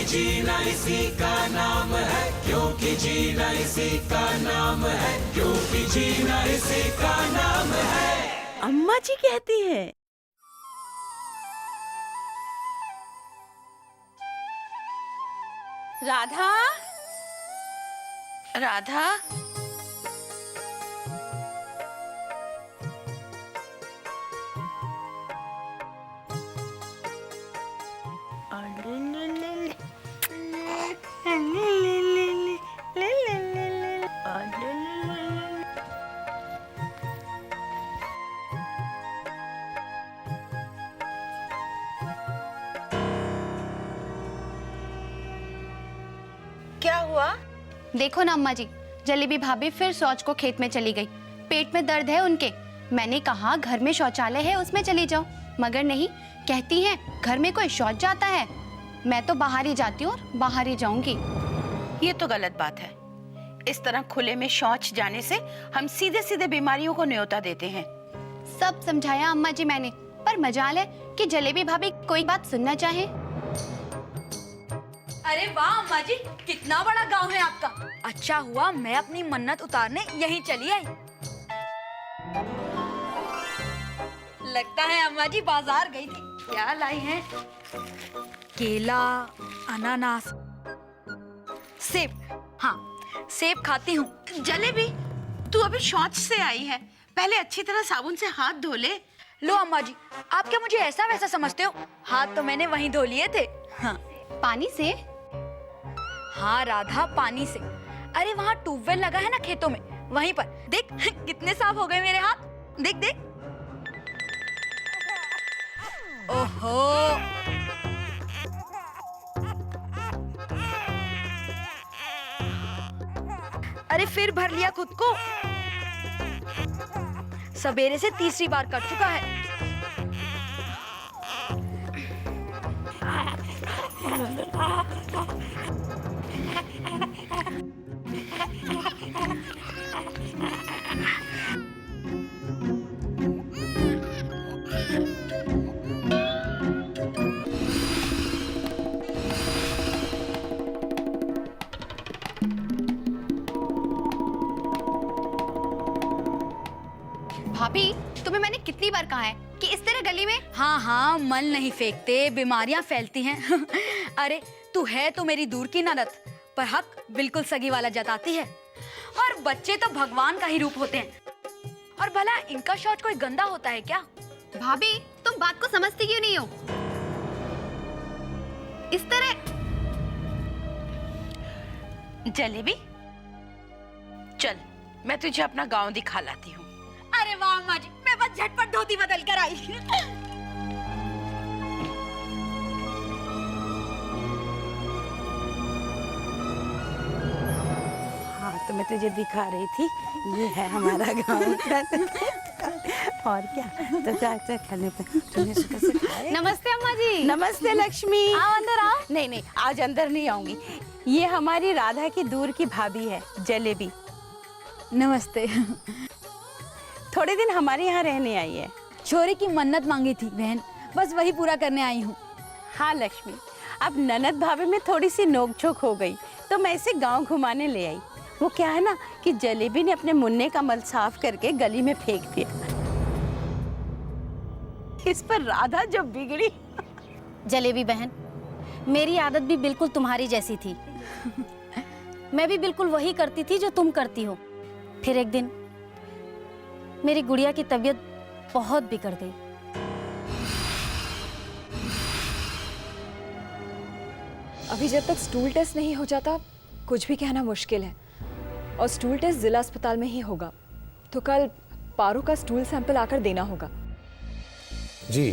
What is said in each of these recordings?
जीना इसी का नाम है, क्योंकि जीना इसी का नाम है, क्योंकि जीना इसी का नाम है। अम्मा जी कहती है। राधा, राधा, क्या हुआ? देखो ना अम्मा जी, जलेबी भाभी फिर शौच को खेत में चली गई। पेट में दर्द है उनके। मैंने कहा घर में शौचालय है उसमें चली जाओ, मगर नहीं, कहती हैं घर में कोई शौच जाता है। मैं तो बाहर ही जाती हूँ और बाहर ही जाऊंगी। ये तो गलत बात है। इस तरह खुले में शौच जाने से हम सीधे सीधे बीमारियों को न्योता देते हैं। सब समझाया अम्मा जी मैंने, पर मजाल है कि जलेबी भाभी कोई बात सुनना चाहे। अरे वाह अम्मा जी, कितना बड़ा गांव है आपका। अच्छा हुआ मैं अपनी मन्नत उतारने यहीं चली आई। लगता है अम्मा जी बाजार गई थी। क्या लाई हैं? केला, अनानास, सेब। हाँ, सेब खाती हूँ। जलेबी, तू अभी शौच से आई है, पहले अच्छी तरह साबुन से हाथ धो ले। लो अम्मा जी, आप क्या मुझे ऐसा वैसा समझते हो? हाथ तो मैंने वहीं धो लिए थे। हाँ। पानी से? हाँ राधा, पानी से। अरे वहाँ ट्यूबवेल लगा है ना खेतों में, वहीं पर। देख कितने साफ हो गए मेरे हाथ। देख देख। ओहो, अरे फिर भर लिया खुद को। सवेरे से तीसरी बार कर चुका है। भाभी, तुम्हें मैंने कितनी बार कहा है कि इस तरह गली में। हाँ हाँ, मल नहीं फेंकते, बीमारियां फैलती हैं। अरे तू है तो मेरी दूर की ननद, पर हक बिल्कुल सगी वाला जताती है। और बच्चे तो भगवान का ही रूप होते हैं। और भला इनका शौच कोई गंदा होता है क्या? भाभी, तुम बात को समझती क्यों नहीं हो? इस तरह। जलेबी, चल मैं तुझे अपना गांव दिखा लाती हूँ। अरे वाह अम्मा जी, मैं बस झटपट धोती बदल कर आई। हाँ, तो मैं तुझे दिखा रही थी, ये है हमारा गांव का। और क्या, तो जा खाने पे तुमने कैसे खाए? नमस्ते अम्मा जी। नमस्ते लक्ष्मी। आओ अंदर आओ। नहीं नहीं, आज अंदर नहीं आऊंगी। ये हमारी राधा की दूर की भाभी है, जलेबी। नमस्ते। थोड़े दिन हमारे यहाँ रहने आई है। छोरे की मन्नत मांगी थी बहन, बस वही पूरा करने आई हूँ। हाँ लक्ष्मी, अब ननद भाभी में थोड़ी सी नोकझोंक हो गई, तो मैं इसे गांव घुमाने ले आई। वो क्या है ना कि जलेबी ने अपने मुन्ने का मल साफ करके गली में फेंक दिया। इस पर राधा जब बिगड़ी। जलेबी बहन, मेरी आदत भी बिल्कुल तुम्हारी जैसी थी। मैं भी बिल्कुल वही करती थी जो तुम करती हो। फिर एक दिन मेरी गुड़िया की तबीयत बहुत बिगड़ गई। अभी जब तक स्टूल टेस्ट नहीं हो जाता कुछ भी कहना मुश्किल है, और स्टूल टेस्ट जिला अस्पताल में ही होगा, तो कल पारू का स्टूल सैंपल आकर देना होगा। जी,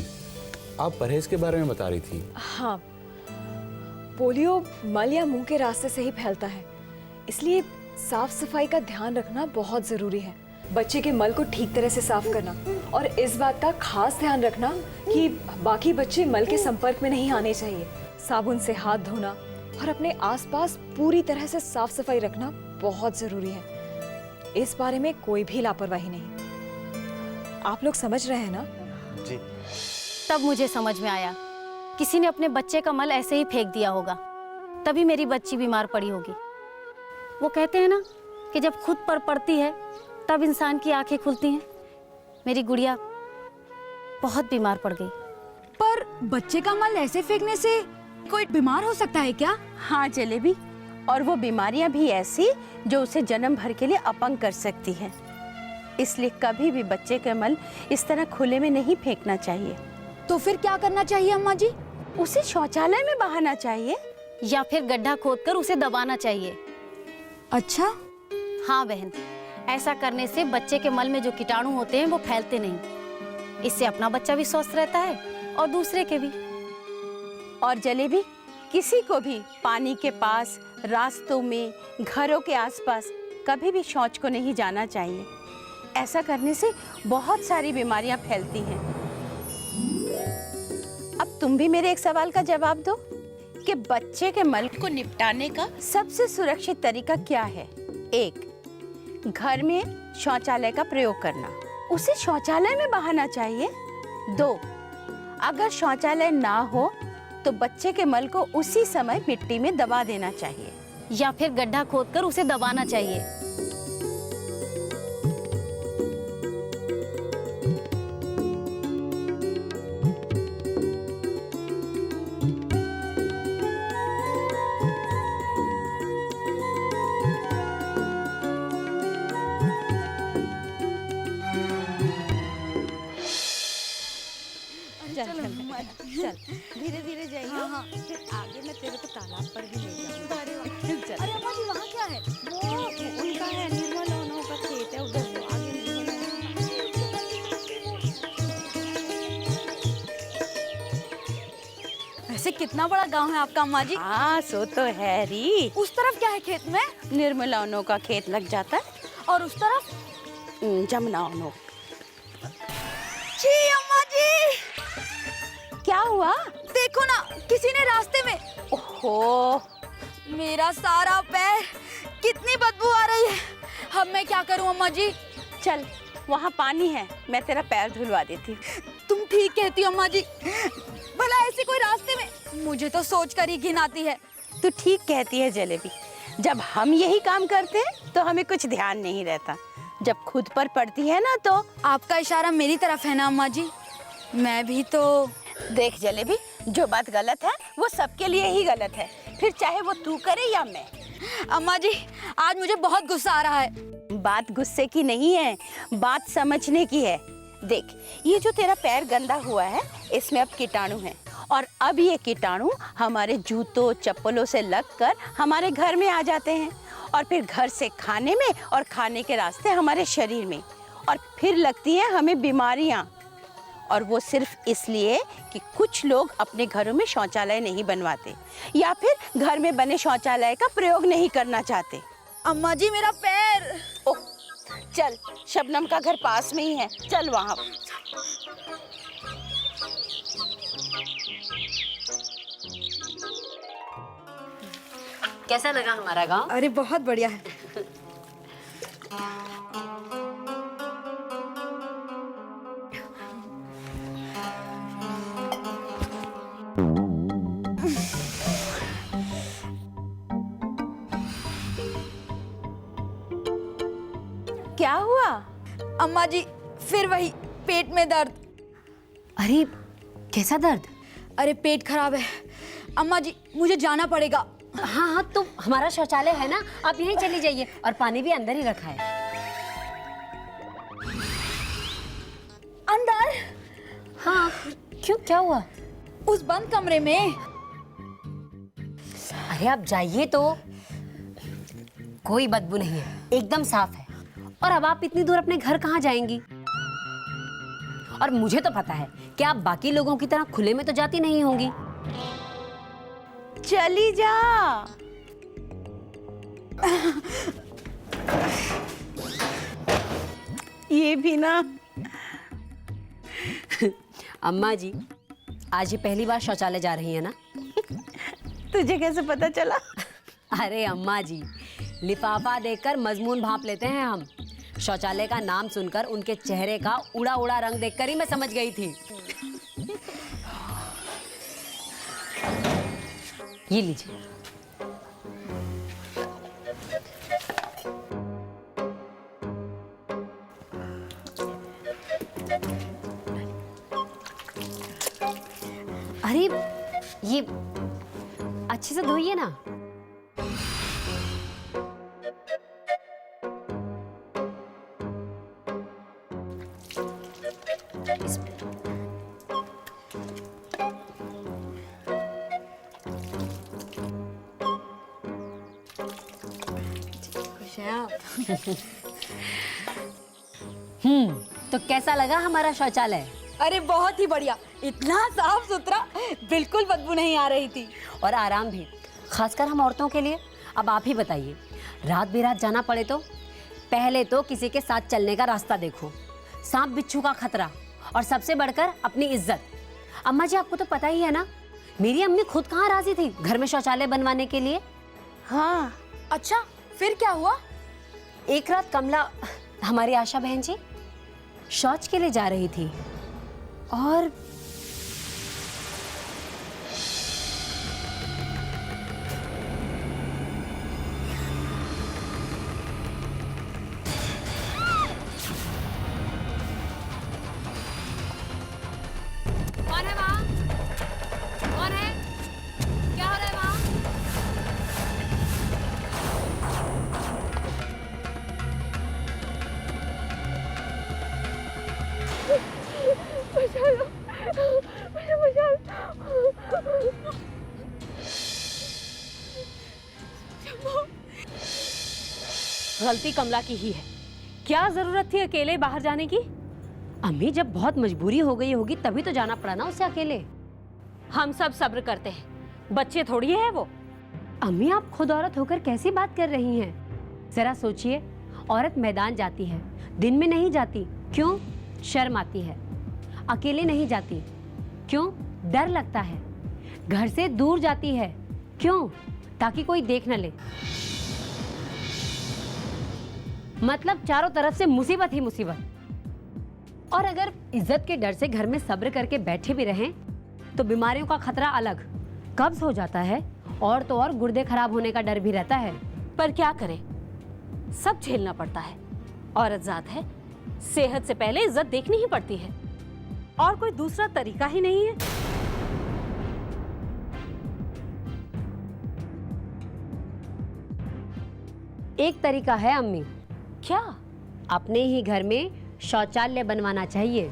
आप परहेज के बारे में बता रही थी। हाँ, पोलियो मल या मुंह के रास्ते से ही फैलता है, इसलिए साफ सफाई का ध्यान रखना बहुत जरूरी है। बच्चे के मल को ठीक तरह से साफ करना, और इस बात का खास ध्यान रखना कि बाकी बच्चे मल के संपर्क में नहीं आने चाहिए। साबुन से हाथ धोना और अपने आसपास पूरी तरह से साफ सफाई रखना बहुत जरूरी है। इस बारे में कोई भी लापरवाही नहीं। आप लोग समझ रहे हैं ना? तब मुझे समझ में आया, किसी ने अपने बच्चे का मल ऐसे ही फेंक दिया होगा। तभी मेरी बच्ची बीमार पड़ी होगी। वो कहते हैं ना कि जब खुद पर पड़ती है तब इंसान की आंखें खुलती हैं। मेरी गुड़िया बहुत बीमार पड़ गई। पर बच्चे का मल ऐसे फेंकने से कोई बीमार हो सकता है क्या? हाँ जलेबी, और वो बीमारियां भी ऐसी जो उसे जन्म भर के लिए अपंग कर सकती है। इसलिए कभी भी बच्चे का मल इस तरह खुले में नहीं फेंकना चाहिए। तो फिर क्या करना चाहिए अम्मा जी? उसे शौचालय में बहाना चाहिए। या फिर गड्ढा खोदकर उसे दबाना चाहिए। अच्छा, हाँ बहन, ऐसा करने से बच्चे के मल में जो कीटाणु होते हैं वो फैलते नहीं। इससे अपना बच्चा भी स्वस्थ रहता है और दूसरे के भी। और जलेबी, किसी को भी पानी के पास, रास्तों में, घरों के आसपास कभी भी शौच को नहीं जाना चाहिए। ऐसा करने से बहुत सारी बीमारियां फैलती हैं। अब तुम भी मेरे एक सवाल का जवाब दो कि बच्चे के मल को निपटाने का सबसे सुरक्षित तरीका क्या है? 1, घर में शौचालय का प्रयोग करना, उसे शौचालय में बहाना चाहिए। 2, अगर शौचालय ना हो तो बच्चे के मल को उसी समय मिट्टी में दबा देना चाहिए। या फिर गड्ढा खोदकर उसे दबाना चाहिए। चल धीरे धीरे जाइए। फिर आगे मैं तेरे को तालाब पर भी ले जाऊंगी। चल। अरे अम्मा जी, वहाँ क्या है? वो उनका है, निर्मल ओनो का खेत है उधर, वो आगे नहीं है। वैसे कितना बड़ा गांव है आपका अम्मा जी? हाँ सो तो है री। उस तरफ क्या है खेत में? निर्मला ओनो का खेत लग जाता है। और उस तरफ? जमुना ओनो। जी अम्मा जी, क्या हुआ? देखो ना, किसी ने रास्ते में। ओहो, मेरा सारा पैर, कितनी बदबू आ रही है। अब मैं क्या करूं अम्मा जी? चल वहाँ पानी है, मैं तेरा पैर धुलवा देती। तुम ठीक कहती हो अम्मा जी। भला ऐसे कोई रास्ते में, मुझे तो सोचकर ही घिन आती है। तू ठीक कहती है जलेबी, जब हम यही काम करते हैं तो हमें कुछ ध्यान नहीं रहता। जब खुद पर पड़ती है ना तो। आपका इशारा मेरी तरफ है ना अम्मा जी? मैं भी तो। देख जलेबी, जो बात गलत है वो सबके लिए ही गलत है, फिर चाहे वो तू करे या मैं। अम्मा जी, आज मुझे बहुत गुस्सा आ रहा है। बात गुस्से की नहीं है, बात समझने की है। देख, ये जो तेरा पैर गंदा हुआ है, इसमें अब कीटाणु हैं, और अब ये कीटाणु हमारे जूतों चप्पलों से लगकर हमारे घर में आ जाते हैं, और फिर घर से खाने में, और खाने के रास्ते हमारे शरीर में, और फिर लगती हैं हमें बीमारियां। और वो सिर्फ इसलिए कि कुछ लोग अपने घरों में शौचालय नहीं बनवाते, या फिर घर में बने शौचालय का प्रयोग नहीं करना चाहते। अम्मा जी, मेरा पैर। ओह, चल, शबनम का घर पास में ही है, चल वहाँ। कैसा लगा हमारा गांव? अरे बहुत बढ़िया है। क्या हुआ? अम्मा जी, फिर वही पेट में दर्द। अरे कैसा दर्द? अरे पेट खराब है अम्मा जी, मुझे जाना पड़ेगा। हाँ हाँ, तो हमारा शौचालय है ना, आप यहीं चली जाइए, और पानी भी अंदर ही रखा है। अंदर? हाँ, क्यों, क्या हुआ? उस बंद कमरे में। अरे आप जाइए तो, कोई बदबू नहीं है, एकदम साफ है। और अब आप इतनी दूर अपने घर कहाँ जाएंगी? और मुझे तो पता है कि आप बाकी लोगों की तरह खुले में तो जाती नहीं होंगी। चली जा। ये भी ना। अम्मा जी, आज ये पहली बार शौचालय जा रही है ना? तुझे कैसे पता चला? अरे अम्मा जी, लिफाफा देखकर मजमून भांप लेते हैं हम। शौचालय का नाम सुनकर उनके चेहरे का उड़ा उड़ा रंग देखकर ही मैं समझ गई थी। ये लीजिए, ये अच्छे से धोइए ना। तो कैसा लगा हमारा शौचालय? अरे बहुत ही बढ़िया, इतना साफ सुथरा, बिल्कुल बदबू नहीं आ रही थी। और आराम भी, खासकर हम औरतों के लिए। अब आप ही बताइए, रात बेरात जाना पड़े तो पहले तो किसी के साथ चलने का रास्ता देखो, सांप बिच्छू का खतरा, और सबसे बढ़कर अपनी इज्जत। अम्मा जी, आपको तो पता ही है ना, मेरी अम्मी खुद कहाँ राजी थी घर में शौचालय बनवाने के लिए। हाँ, अच्छा, फिर क्या हुआ? एक रात कमला, हमारी आशा बहन जी, शौच के लिए जा रही थी और कौन है वहां? कौन है? क्या हो रहा है वहां? गलती कमला की ही है। क्या जरूरत थी अकेले बाहर जाने की? अम्मी, जब बहुत मजबूरी हो गई होगी तभी तो जाना पड़ा ना उसे अकेले। हम सब सब्र करते हैं, बच्चे थोड़ी है वो। अम्मी, आप खुद औरत होकर कैसी बात कर रही हैं? जरा सोचिए, औरत मैदान जाती है, दिन में नहीं जाती। क्यों? शर्म आती है। अकेले नहीं जाती। क्यों? डर लगता है। घर से दूर जाती है। क्यों? ताकि कोई देख न ले। मतलब चारों तरफ से मुसीबत ही मुसीबत। और अगर इज्जत के डर से घर में सब्र करके बैठे भी रहें तो बीमारियों का खतरा अलग, कब्ज हो जाता है, और तो और गुर्दे खराब होने का डर भी रहता है। पर क्या करें, सब झेलना पड़ता है। औरत जात है, सेहत से पहले इज्जत देखनी ही पड़ती है, और कोई दूसरा तरीका ही नहीं है। एक तरीका है अम्मी, क्या? अपने ही घर में शौचालय बनवाना चाहिए।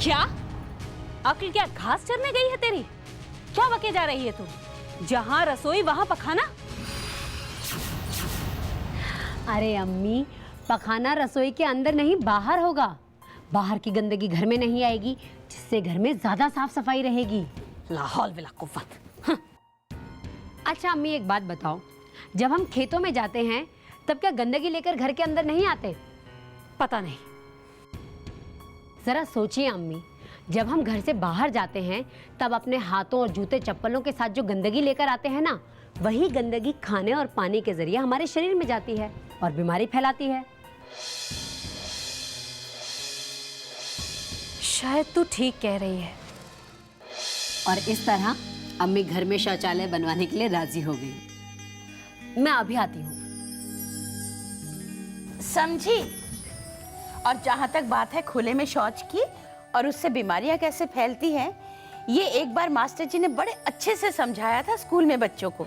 क्या? अक्ल क्या घास चरने गई है तेरी? क्या बके जा रही है तू? जहां रसोई वहां पखाना? अरे अम्मी, पखाना रसोई के अंदर नहीं, बाहर होगा। बाहर की गंदगी घर में नहीं आएगी, जिससे घर में ज्यादा साफ सफाई रहेगी। ला हौल वला कुव्वत। अच्छा अम्मी, एक बात बताओ, जब हम खेतों में जाते हैं तब क्या गंदगी लेकर घर के अंदर नहीं आते? पता नहीं। जरा सोचिए अम्मी, जब हम घर से बाहर जाते हैं तब अपने हाथों और जूते चप्पलों के साथ जो गंदगी लेकर आते हैं ना, वही गंदगी खाने और पानी के जरिए हमारे शरीर में जाती है और बीमारी फैलाती है। शायद तू ठीक कह रही है। और इस तरह अम्मी घर में शौचालय बनवाने के लिए राजी हो गई। मैं अभी आती हूँ। समझी? और जहां तक बात है खुले में शौच की और उससे बीमारियां कैसे फैलती हैं, ये एक बार मास्टर जी ने बड़े अच्छे से समझाया था स्कूल में बच्चों को।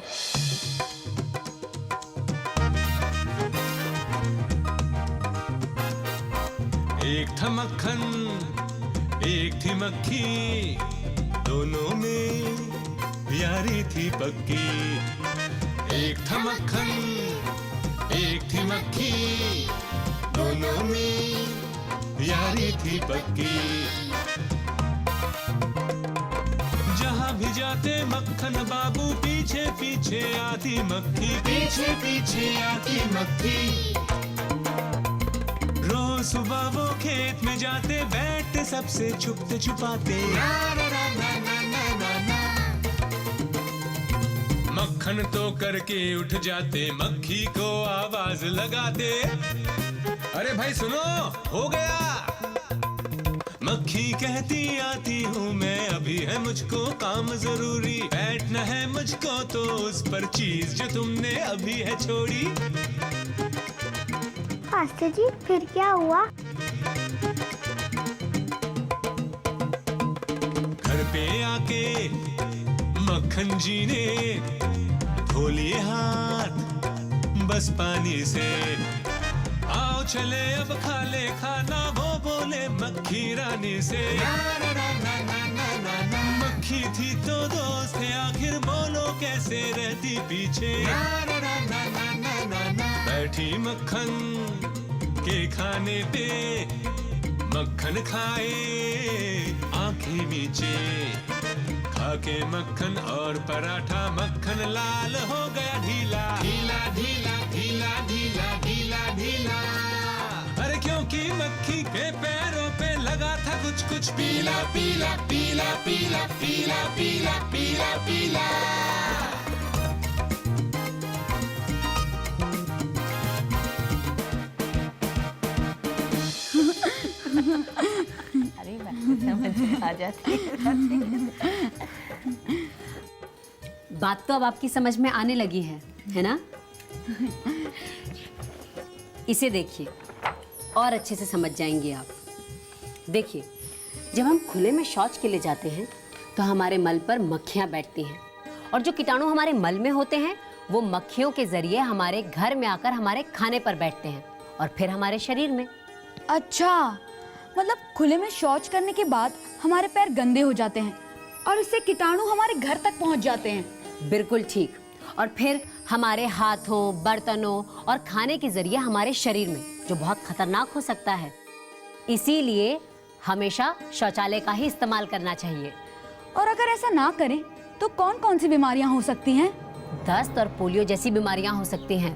एक था मक्खन, एक थी मक्खी, दोनों में यारी थी पक्की। एक था मक्खन, एक थी मक्खी, दोनों में यारी थी पक्की। जहां भी जाते मक्खन बाबू, पीछे पीछे आती मक्खी, पीछे पीछे आती मक्खी। रोज सुबह वो खेत में जाते, बैठते सबसे छुपते छुपाते। मक्खन तो करके उठ जाते, मक्खी को आवाज लगाते, अरे भाई सुनो, हो गया। मक्खी कहती आती हूँ मैं, अभी है मुझको काम जरूरी, बैठना है मुझको तो उस पर चीज जो तुमने अभी है छोड़ी। मास्टर जी, फिर क्या हुआ? पे आके मक्खन जी ने धो लिए हाथ बस पानी से। आओ चले अब खा ले खाना, वो बोले मक्खी रानी से। मक्खी थी तो दोस्त है, आखिर बोलो कैसे रहती पीछे। बैठी मक्खन के खाने पे, मक्खन खाए आंखें नीचे। खाके मक्खन और पराठा, मक्खन लाल हो गया ढीला ढीला ढीला ढीला ढीला ढीला ढीला। अरे क्योंकि मक्खी के पैरों पे लगा था कुछ कुछ पीला पीला पीला पीला पीला पीला पीला पीला। अरे समझ आ जाती है। बात तो अब आपकी समझ में आने लगी है ना? इसे देखिए और अच्छे से समझ जाएंगे आप। देखिए, जब हम खुले में शौच के लिए जाते हैं तो हमारे मल पर मक्खियां बैठती हैं, और जो कीटाणु हमारे मल में होते हैं वो मक्खियों के जरिए हमारे घर में आकर हमारे खाने पर बैठते हैं और फिर हमारे शरीर में। अच्छा, मतलब खुले में शौच करने के बाद हमारे पैर गंदे हो जाते हैं और इससे कीटाणु हमारे घर तक पहुंच जाते हैं। बिल्कुल ठीक। और फिर हमारे हाथों, बर्तनों और खाने के जरिए हमारे शरीर में, जो बहुत खतरनाक हो सकता है। इसीलिए हमेशा शौचालय का ही इस्तेमाल करना चाहिए। और अगर ऐसा ना करें तो कौन कौन सी बीमारियां हो सकती हैं? दस्त और पोलियो जैसी बीमारियां हो सकती हैं।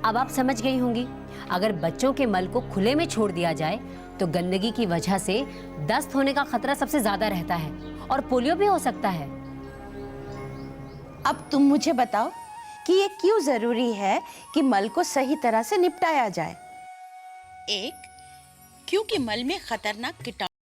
अब आप समझ गई होंगी, अगर बच्चों के मल को खुले में छोड़ दिया जाए तो गंदगी की वजह से दस्त होने का खतरा सबसे ज्यादा रहता है और पोलियो भी हो सकता है। अब तुम मुझे बताओ कि ये क्यों जरूरी है कि मल को सही तरह से निपटाया जाए। एक, क्योंकि मल में खतरनाक कीटाणु